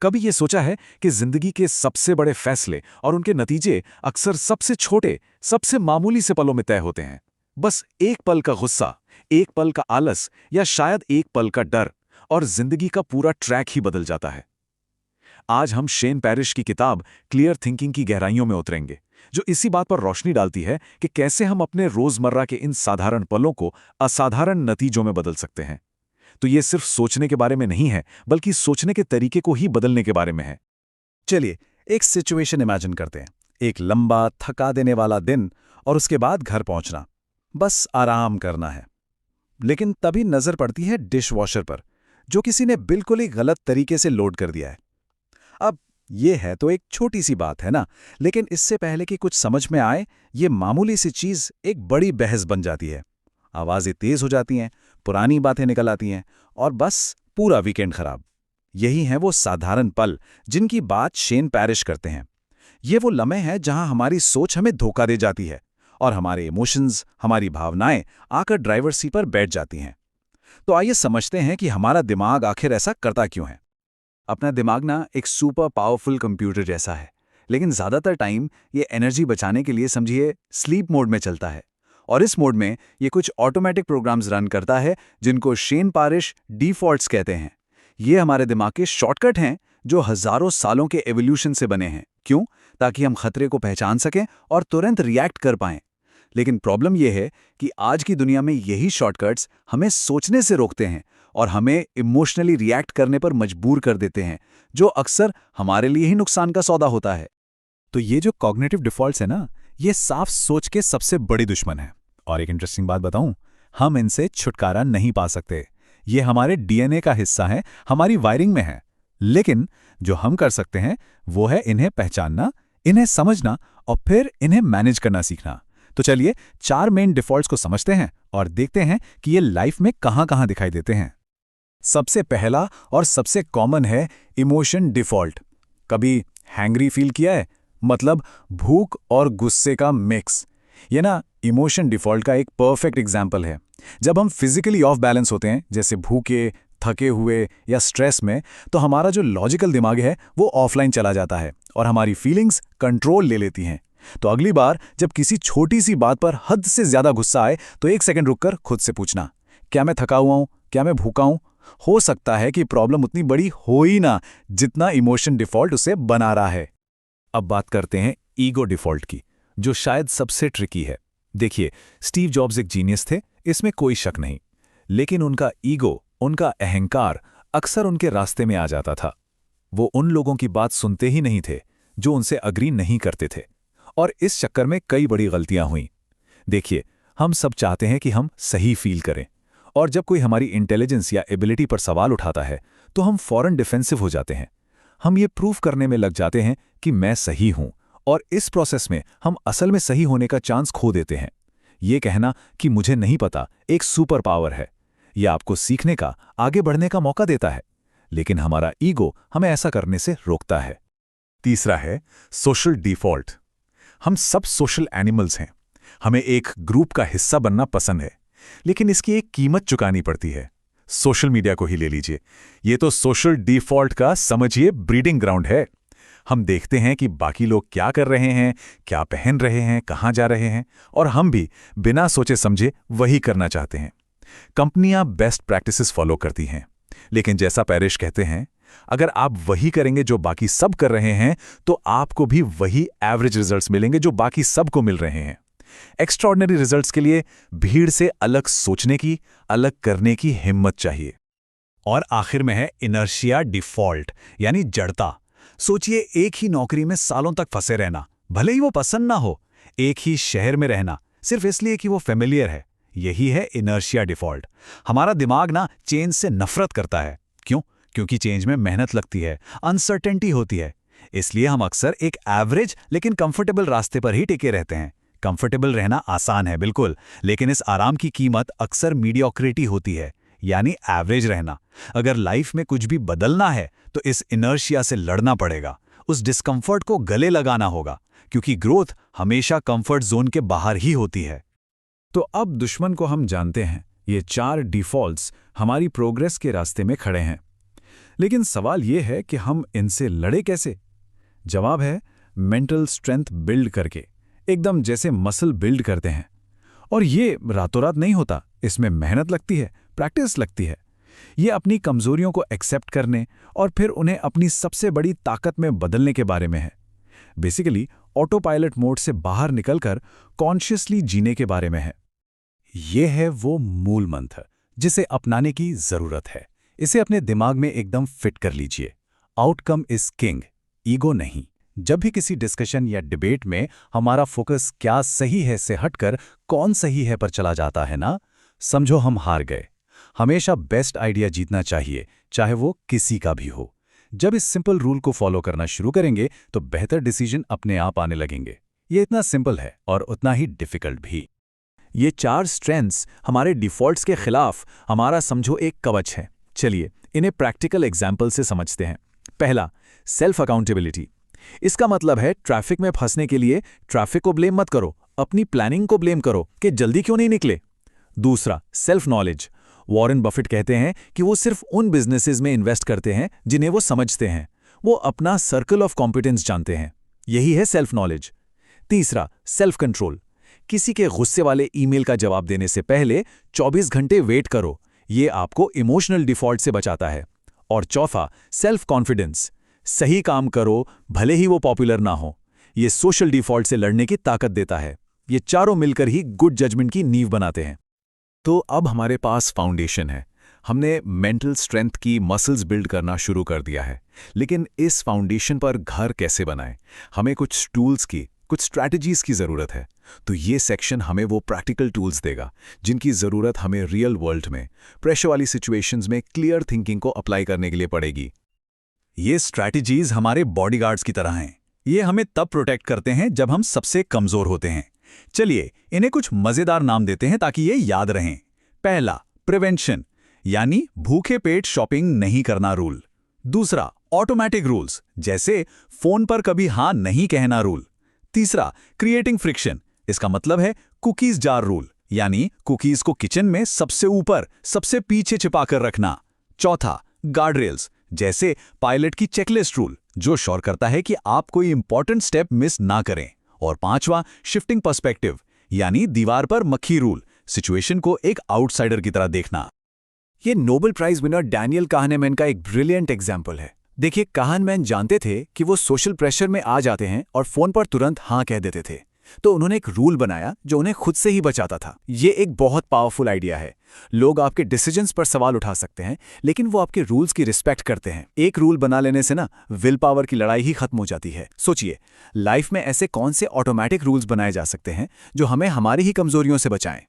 कभी ये सोचा है कि जिंदगी के सबसे बड़े फैसले और उनके नतीजे अक्सर सबसे छोटे, सबसे मामूली से पलों में तय होते हैं। बस एक पल का गुस्सा, एक पल का आलस या शायद एक पल का डर और जिंदगी का पूरा ट्रैक ही बदल जाता है। आज हम शेन पैरिश की किताब क्लियर थिंकिंग की गहराइयों में उतरेंगे, जो इसी बात पर रोशनी डालती है कि कैसे हम अपने रोजमर्रा के इन साधारण पलों को असाधारण नतीजों में बदल सकते हैं। तो ये सिर्फ सोचने के बारे में नहीं है, बल्कि सोचने के तरीके को ही बदलने के बारे में है। चलिए एक सिचुएशन इमेजिन करते हैं। एक लंबा थका देने वाला दिन और उसके बाद घर पहुंचना, बस आराम करना है। लेकिन तभी नजर पड़ती है डिश वॉशर पर, जो किसी ने बिल्कुल ही गलत तरीके से लोड कर दिया है। अब ये है तो एक छोटी सी बात है ना, लेकिन इससे पहले कि कुछ समझ में आए, ये मामूली सी चीज एक बड़ी बहस बन जाती है। आवाजें तेज हो जाती हैं, पुरानी बातें निकल आती हैं और बस पूरा वीकेंड खराब। यही हैं वो साधारण पल जिनकी बात शेन पैरिश करते हैं। ये वो लम्हे हैं जहां हमारी सोच हमें धोखा दे जाती है और हमारे इमोशंस, हमारी भावनाएं आकर ड्राइवर सीट पर बैठ जाती हैं। तो आइए समझते हैं कि हमारा दिमाग आखिर ऐसा करता क्यों है। अपना दिमाग ना एक सुपर पावरफुल कंप्यूटर जैसा है, लेकिन ज़्यादातर टाइम ये एनर्जी बचाने के लिए समझिए स्लीप मोड में चलता है। और इस मोड में ये कुछ ऑटोमेटिक प्रोग्राम्स रन करता है जिनको शेन पैरिश डिफ़ॉल्ट्स कहते हैं। ये हमारे दिमाग के शॉर्टकट हैं जो हज़ारों सालों के एवोल्यूशन से बने हैं। क्यों? ताकि हम खतरे को पहचान सकें और तुरंत रिएक्ट कर पाएं। लेकिन प्रॉब्लम यह है कि आज की दुनिया में यही शॉर्टकट्स हमें सोचने से रोकते हैं और हमें इमोशनली रिएक्ट करने पर मजबूर कर देते हैं, जो अक्सर हमारे लिए ही नुकसान का सौदा होता है। तो ये जो कॉग्निटिव डिफ़ॉल्ट्स है ना, ये साफ सोच के सबसे बड़ी दुश्मन है। और एक इंटरेस्टिंग बात बताऊं, हम इनसे छुटकारा नहीं पा सकते। ये हमारे डीएनए का हिस्सा है, हमारी वायरिंग में है। लेकिन जो हम कर सकते हैं वो है इन्हें पहचानना, इन्हें समझना और फिर इन्हें मैनेज करना सीखना। तो चलिए 4 मेन डिफ़ॉल्ट्स को समझते हैं और देखते हैं कि ये लाइफ में कहां-कहां दिखाई देते हैं। सबसे पहला और सबसे कॉमन है इमोशन डिफ़ॉल्ट। कभी हैंग्री फील किया है? मतलब भूख और गुस्से का मिक्स। ये ना इमोशन डिफ़ॉल्ट का एक परफेक्ट एग्जाम्पल है। जब हम फिजिकली ऑफ बैलेंस होते हैं, जैसे भूखे, थके हुए या स्ट्रेस में, तो हमारा जो लॉजिकल दिमाग है वो ऑफलाइन चला जाता है और हमारी फीलिंग्स कंट्रोल ले लेती हैं। तो अगली बार जब किसी छोटी सी बात पर हद से ज्यादा गुस्सा आए, तो 1 सेकंड रुककर खुद से पूछना, क्या मैं थका हुआ हूं? क्या मैं भूखा हूं? हो सकता है कि प्रॉब्लम उतनी बड़ी हो ही ना, जितना इमोशन डिफ़ॉल्ट उसे बना रहा है। अब बात करते हैं ईगो डिफ़ॉल्ट की, जो शायद सबसे ट्रिकी है। देखिए, स्टीव जॉब्स एक जीनियस थे, इसमें कोई शक नहीं। लेकिन उनका ईगो, उनका अहंकार अक्सर उनके रास्ते में आ जाता था। वो उन लोगों की बात सुनते ही नहीं थे जो उनसे अग्री नहीं करते थे, और इस चक्कर में कई बड़ी गलतियां हुईं। देखिए, हम सब चाहते हैं कि हम सही फील करें, और जब कोई हमारी इंटेलिजेंस या एबिलिटी पर सवाल उठाता है तो हम फौरन डिफेंसिव हो जाते हैं। हम ये प्रूफ करने में लग जाते हैं कि मैं सही हूं, और इस प्रोसेस में हम असल में सही होने का चांस खो देते हैं। ये कहना कि मुझे नहीं पता एक सुपर पावर है। यह आपको सीखने का, आगे बढ़ने का मौका देता है, लेकिन हमारा ईगो हमें ऐसा करने से रोकता है। तीसरा है सोशल डिफ़ॉल्ट। हम सब सोशल एनिमल्स हैं। हमें एक ग्रुप का हिस्सा बनना पसंद है, लेकिन इसकी एक कीमत चुकानी पड़ती है। सोशल मीडिया को ही ले लीजिए। ये तो सोशल डिफ़ॉल्ट का समझिए ब्रीडिंग ग्राउंड है। हम देखते हैं कि बाकी लोग क्या कर रहे हैं, क्या पहन रहे हैं, कहाँ जा रहे हैं, और हम भी बिना सोचे समझे वही करना चाहते हैं। कंपनियां बेस्ट प्रैक्टिसेस फॉलो करती हैं, लेकिन जैसा पैरिश कहते हैं, अगर आप वही करेंगे जो बाकी सब कर रहे हैं, तो आपको भी वही एवरेज रिजल्ट्स मिलेंगे जो बाकी सबको मिल रहे हैं। एक्स्ट्रॉर्डिनरी रिजल्ट्स के लिए भीड़ से अलग सोचने की, अलग करने की हिम्मत चाहिए। और आखिर में है इनर्शिया डिफ़ॉल्ट, यानी जड़ता। सोचिए, एक ही नौकरी में सालों तक फंसे रहना, भले ही वो पसंद ना हो। एक ही शहर में रहना, सिर्फ इसलिए कि वो फेमिलियर है। यही है इनर्शिया डिफ़ॉल्ट। हमारा दिमाग ना चेंज से नफरत करता है। क्यों? क्योंकि चेंज में मेहनत लगती है, अनसर्टेनिटी होती है। इसलिए हम अक्सर एक एवरेज लेकिन कंफर्टेबल रास्ते पर ही टिके रहते हैं। कंफर्टेबल रहना आसान है, बिल्कुल, लेकिन इस आराम की कीमत अक्सर मीडियोक्रिटी होती है, यानी एवरेज रहना। अगर लाइफ में कुछ भी बदलना है तो इस इनर्शिया से लड़ना पड़ेगा, उस डिस्कम्फर्ट को गले लगाना होगा, क्योंकि ग्रोथ हमेशा कंफर्ट जोन के बाहर ही होती है। तो अब दुश्मन को हम जानते हैं। ये 4 डिफ़ॉल्ट्स हमारी प्रोग्रेस के रास्ते में खड़े हैं। लेकिन सवाल ये है कि हम इनसे लड़े कैसे? जवाब है मेंटल स्ट्रेंथ बिल्ड करके, एकदम जैसे मसल बिल्ड करते हैं। और ये रातों रात नहीं होता, इसमें मेहनत लगती है, प्रैक्टिस लगती है। ये अपनी कमजोरियों को एक्सेप्ट करने और फिर उन्हें अपनी सबसे बड़ी ताकत में बदलने के बारे में है। बेसिकली ऑटो पायलट मोड से बाहर निकलकर कॉन्शियसली जीने के बारे में है। ये है वो मूल मंत्र जिसे अपनाने की जरूरत है। इसे अपने दिमाग में एकदम फिट कर लीजिए। आउटकम इज किंग, ईगो नहीं। जब भी किसी डिस्कशन या डिबेट में हमारा फोकस क्या सही है से हटकर कौन सही है पर चला जाता है ना, समझो हम हार गए। हमेशा बेस्ट आइडिया जीतना चाहिए, चाहे वो किसी का भी हो। जब इस सिंपल रूल को फॉलो करना शुरू करेंगे तो बेहतर डिसीजन अपने आप आने लगेंगे। ये इतना सिंपल है और उतना ही डिफिकल्ट भी। ये 4 स्ट्रेंथ्स हमारे डिफॉल्ट्स के खिलाफ हमारा समझो एक कवच है। चलिए इन्हें प्रैक्टिकल एग्जाम्पल से समझते हैं। पहला, सेल्फ अकाउंटेबिलिटी। इसका मतलब है ट्रैफिक में फंसने के लिए ट्रैफिक को ब्लेम मत करो, अपनी प्लानिंग को ब्लेम करो कि जल्दी क्यों नहीं निकले। दूसरा, सेल्फ नॉलेज। वॉरेन बफेट कहते हैं कि वो सिर्फ उन बिजनेसेस में इन्वेस्ट करते हैं जिन्हें वो समझते हैं। वो अपना सर्कल ऑफ कॉम्पिटेंस जानते हैं। यही है सेल्फ नॉलेज। तीसरा, सेल्फ कंट्रोल। किसी के गुस्से वाले ईमेल का जवाब देने से पहले 24 घंटे वेट करो। ये आपको इमोशनल डिफॉल्ट से बचाता है। और चौथा, सेल्फ कॉन्फिडेंस। सही काम करो, भले ही वो पॉपुलर ना हो। ये सोशल डिफॉल्ट से लड़ने की ताकत देता है। ये चारों मिलकर ही गुड जजमेंट की नींव बनाते हैं। तो अब हमारे पास फाउंडेशन है। हमने मेंटल स्ट्रेंथ की मसल्स बिल्ड करना शुरू कर दिया है। लेकिन इस फाउंडेशन पर घर कैसे बनाएं? हमें कुछ टूल्स की, कुछ स्ट्रैटेजीज की ज़रूरत है। तो ये सेक्शन हमें वो प्रैक्टिकल टूल्स देगा जिनकी ज़रूरत हमें रियल वर्ल्ड में, प्रेशर वाली सिचुएशंस में क्लियर थिंकिंग को अप्लाई करने के लिए पड़ेगी। ये स्ट्रैटेजीज हमारे बॉडीगार्ड्स की तरह हैं। ये हमें तब प्रोटेक्ट करते हैं जब हम सबसे कमज़ोर होते हैं। चलिए इन्हें कुछ मज़ेदार नाम देते हैं ताकि ये याद रहें। पहला, प्रिवेंशन, यानी भूखे पेट शॉपिंग नहीं करना रूल। दूसरा, ऑटोमेटिक रूल्स, जैसे फोन पर कभी हाँ नहीं कहना रूल। तीसरा, क्रिएटिंग फ्रिक्शन। इसका मतलब है कुकीज जार रूल, यानी कुकीज को किचन में सबसे ऊपर, सबसे पीछे छिपाकर रखना। चौथा, गार्ड रेल्स, जैसे पायलट की चेकलिस्ट रूल, जो श्योर करता है कि आप कोई इंपॉर्टेंट स्टेप मिस ना करें। और पांचवा, शिफ्टिंग पर्सपेक्टिव, यानी दीवार पर मक्खी रूल, सिचुएशन को एक आउटसाइडर की तरह देखना। ये नोबेल प्राइज विनर डैनियल काहनेमैन का एक ब्रिलियंट एग्जाम्पल है। देखिए, काहनेमैन जानते थे कि वो सोशल प्रेशर में आ जाते हैं और फोन पर तुरंत हाँ कह देते थे। तो उन्होंने एक रूल बनाया जो उन्हें खुद से ही बचाता था। ये एक बहुत पावरफुल आइडिया है। लोग आपके डिसीजंस पर सवाल उठा सकते हैं, लेकिन वो आपके रूल्स की रिस्पेक्ट करते हैं। एक रूल बना लेने से ना विल पावर की लड़ाई ही खत्म हो जाती है। सोचिए, लाइफ में ऐसे कौन से ऑटोमेटिक रूल्स बनाए जा सकते हैं जो हमें हमारी ही कमजोरियों से बचाएं।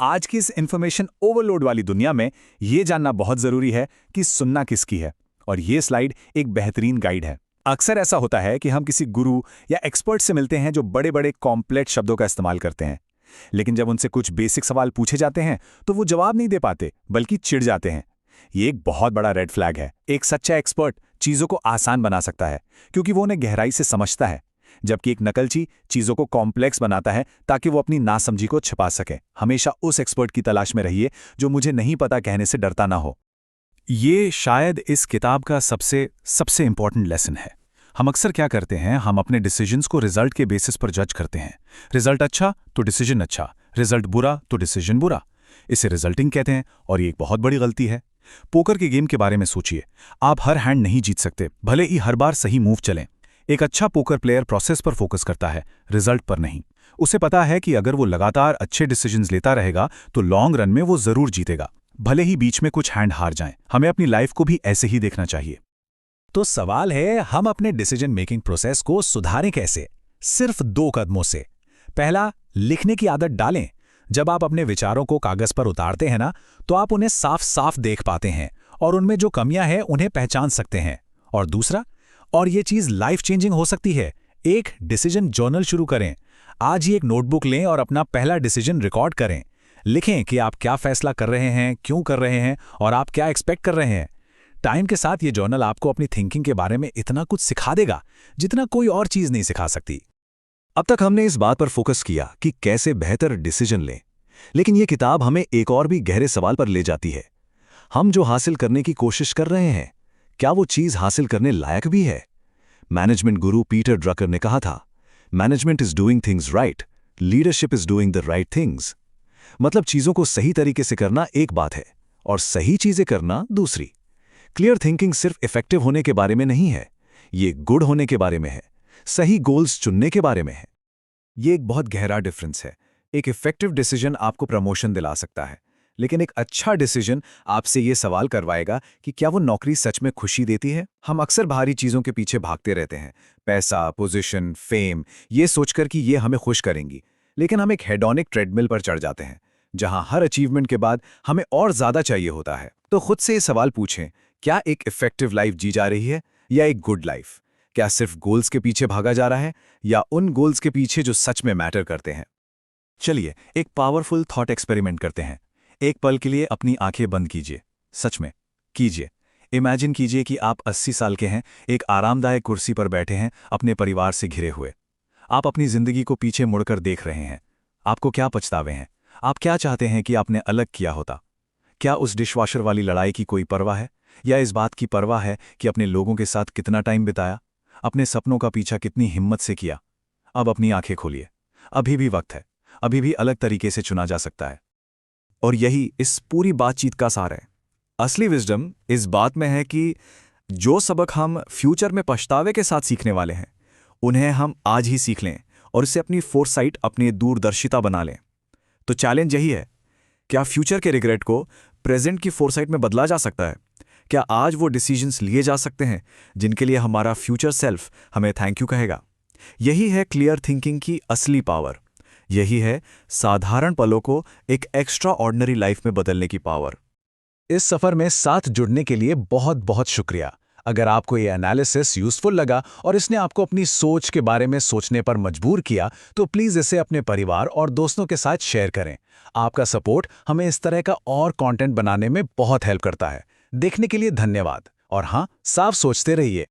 आज की इस इंफॉर्मेशन ओवरलोड वाली दुनिया में ये जानना बहुत जरूरी है कि सुनना किसकी है। और ये स्लाइड एक बेहतरीन गाइड है। अक्सर ऐसा होता है कि हम किसी गुरु या एक्सपर्ट से मिलते हैं जो बड़े बड़े कॉम्प्लेक्स शब्दों का इस्तेमाल करते हैं, लेकिन जब उनसे कुछ बेसिक सवाल पूछे जाते हैं तो वो जवाब नहीं दे पाते, बल्कि चिढ़ जाते हैं। ये एक बहुत बड़ा रेड फ्लैग है। एक सच्चा एक्सपर्ट चीज़ों को आसान बना सकता है क्योंकि वो उन्हें गहराई से समझता है, जबकि एक नकलची चीज़ों को कॉम्प्लेक्स बनाता है ताकि वो अपनी नासमझी को छिपा सके। हमेशा उस एक्सपर्ट की तलाश में रहिए जो मुझे नहीं पता कहने से डरता ना हो। ये शायद इस किताब का सबसे इंपॉर्टेंट लेसन है। हम अक्सर क्या करते हैं, हम अपने डिसीजंस को रिजल्ट के बेसिस पर जज करते हैं। रिजल्ट अच्छा तो डिसीजन अच्छा, रिजल्ट बुरा तो डिसीजन बुरा। इसे रिजल्टिंग कहते हैं और ये एक बहुत बड़ी गलती है। पोकर के गेम के बारे में सोचिए। आप हर हैंड नहीं जीत सकते, भले ही हर बार सही मूव चलें। एक अच्छा पोकर प्लेयर प्रोसेस पर फोकस करता है, रिजल्ट पर नहीं। उसे पता है कि अगर वो लगातार अच्छे डिसीजंस लेता रहेगा तो लॉन्ग रन में वो जरूर जीतेगा, भले ही बीच में कुछ हैंड हार जाएं। हमें अपनी लाइफ को भी ऐसे ही देखना चाहिए। तो सवाल है, हम अपने डिसीजन मेकिंग प्रोसेस को सुधारें कैसे? सिर्फ 2 कदमों से। पहला, लिखने की आदत डालें। जब आप अपने विचारों को कागज पर उतारते हैं ना, तो आप उन्हें साफ साफ देख पाते हैं और उनमें जो कमियां हैं उन्हें पहचान सकते हैं। और दूसरा, और ये चीज लाइफ चेंजिंग हो सकती है, एक डिसीजन जर्नल शुरू करें। आज ही एक नोटबुक लें और अपना पहला डिसीजन रिकॉर्ड करें। लिखें कि आप क्या फैसला कर रहे हैं, क्यों कर रहे हैं और आप क्या एक्सपेक्ट कर रहे हैं। टाइम के साथ ये जर्नल आपको अपनी थिंकिंग के बारे में इतना कुछ सिखा देगा जितना कोई और चीज नहीं सिखा सकती। अब तक हमने इस बात पर फोकस किया कि कैसे बेहतर डिसीजन लें, लेकिन ये किताब हमें एक और भी गहरे सवाल पर ले जाती है। हम जो हासिल करने की कोशिश कर रहे हैं, क्या वो चीज हासिल करने लायक भी है? मैनेजमेंट गुरु पीटर ड्रकर ने कहा था, management is doing things right, leadership is doing the right things. मतलब चीजों को सही तरीके से करना एक बात है और सही चीजें करना दूसरी। क्लियर थिंकिंग सिर्फ इफेक्टिव होने के बारे में नहीं है, ये गुड होने के बारे में है, सही गोल्स चुनने के बारे में है। ये एक बहुत गहरा डिफरेंस है। एक इफेक्टिव डिसीजन आपको प्रमोशन दिला सकता है, लेकिन एक अच्छा डिसीजन आपसे ये सवाल करवाएगा कि क्या वो नौकरी सच में खुशी देती है। हम अक्सर बाहरी चीजों के पीछे भागते रहते हैं, पैसा, पोजीशन, फेम, ये सोचकर कि ये हमें खुश करेंगी, लेकिन हम एक हेडोनिक ट्रेडमिल पर चढ़ जाते हैं जहां हर अचीवमेंट के बाद हमें और ज्यादा चाहिए होता है। तो खुद से ये सवाल पूछें, क्या एक इफेक्टिव लाइफ जी जा रही है या एक गुड लाइफ? क्या सिर्फ गोल्स के पीछे भागा जा रहा है या उन गोल्स के पीछे जो सच में मैटर करते हैं? चलिए एक पावरफुल थॉट एक्सपेरिमेंट करते हैं। एक पल के लिए अपनी आंखें बंद कीजिए, सच में कीजिए। इमेजिन कीजिए कि आप 80 साल के हैं, एक आरामदायक कुर्सी पर बैठे हैं, अपने परिवार से घिरे हुए। आप अपनी जिंदगी को पीछे मुड़कर देख रहे हैं। आपको क्या पछतावे हैं? आप क्या चाहते हैं कि आपने अलग किया होता? क्या उस डिशवॉशर वाली लड़ाई की कोई परवाह है, या इस बात की परवाह है कि अपने लोगों के साथ कितना टाइम बिताया, अपने सपनों का पीछा कितनी हिम्मत से किया? अब अपनी आंखें खोलिए, अभी भी वक्त है, अभी भी अलग तरीके से चुना जा सकता है। और यही इस पूरी बातचीत का सार है। असली विजडम इस बात में है कि जो सबक हम फ्यूचर में पछतावे के साथ सीखने वाले हैं, उन्हें हम आज ही सीख लें और इसे अपनी फोरसाइट, अपनी दूरदर्शिता बना लें। तो चैलेंज यही है, क्या फ्यूचर के रिग्रेट को प्रेजेंट की फोरसाइट में बदला जा सकता है? क्या आज वो डिसीजंस लिए जा सकते हैं जिनके लिए हमारा फ्यूचर सेल्फ हमें थैंक यू कहेगा? यही है क्लियर थिंकिंग की असली पावर। यही है साधारण पलों को एक एक्स्ट्रा ऑर्डिनरी लाइफ में बदलने की पावर। इस सफर में साथ जुड़ने के लिए बहुत बहुत शुक्रिया। अगर आपको ये एनालिसिस यूजफुल लगा और इसने आपको अपनी सोच के बारे में सोचने पर मजबूर किया, तो प्लीज़ इसे अपने परिवार और दोस्तों के साथ शेयर करें। आपका सपोर्ट हमें इस तरह का और कंटेंट बनाने में बहुत हेल्प करता है। देखने के लिए धन्यवाद, और हाँ, साफ सोचते रहिए।